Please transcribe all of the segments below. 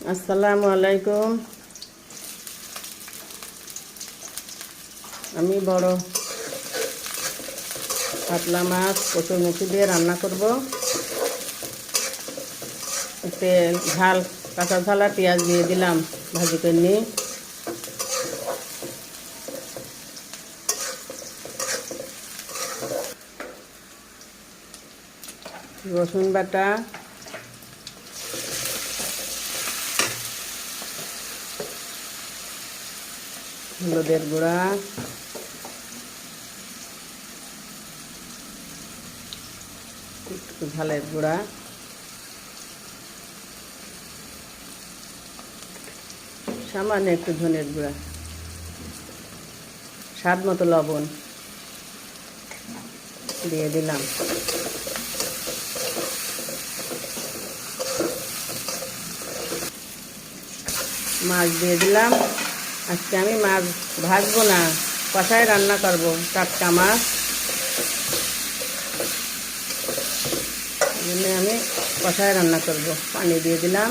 আসসালামু আলাইকুম। আমি বড় কাতলা মাছ কচুরমুখী দিয়ে রান্না করব। তেল ঝাল কাঁচা ঝাল আর পেঁয়াজ দিয়ে দিলাম ভাজি করে নিয়ে। রসুন বাটা, হলুদের গুঁড়া, একটু ঝালের গুঁড়া, সামান্য একটু ধনের গুঁড়া, স্বাদ মতো লবণ দিয়ে দিলাম। মাছ দিয়ে দিলাম। আজকে আমি মাছ ভাজবো না, কষায় রান্না করব। টাটকা মাছ, জন্য আমি কষায় রান্না করব। পানি দিয়ে দিলাম।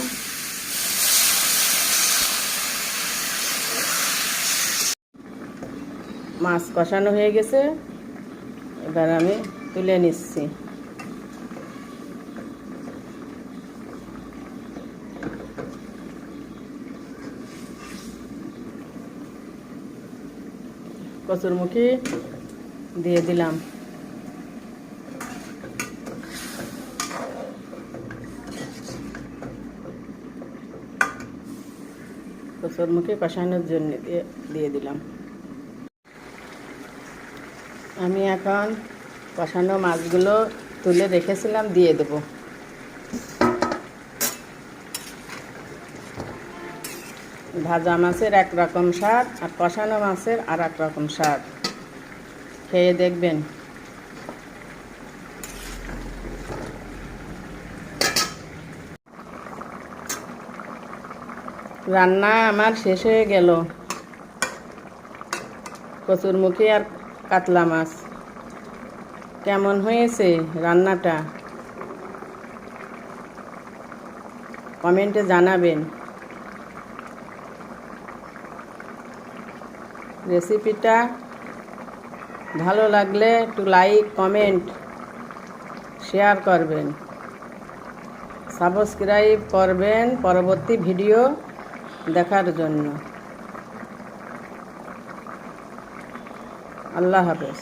মাছ কষানো হয়ে গেছে, এবার আমি তুলে নিচ্ছি। কচুরমুখী দিয়ে দিলাম। কচুরমুখী কষানোর জন্য দিয়ে দিলাম। আমি এখন কষানো মাছগুলো তুলে রেখেছিলাম দিয়ে দেব। ভাজা মাছের একরকম স্বাদ আর কষানো মাছের আর এক রকম স্বাদ। খেয়ে দেখবেন। রান্না আমার শেষ হয়ে গেল। কচুরমুখী আর কাতলা মাছ কেমন হয়েছে রান্নাটা কমেন্টে জানাবেন। রেসিপিটা ভালো লাগলে একটু লাইক, কমেন্ট, শেয়ার করবেন, সাবস্ক্রাইব করবেন পরবর্তী ভিডিও দেখার জন্য। আল্লাহ হাফেজ।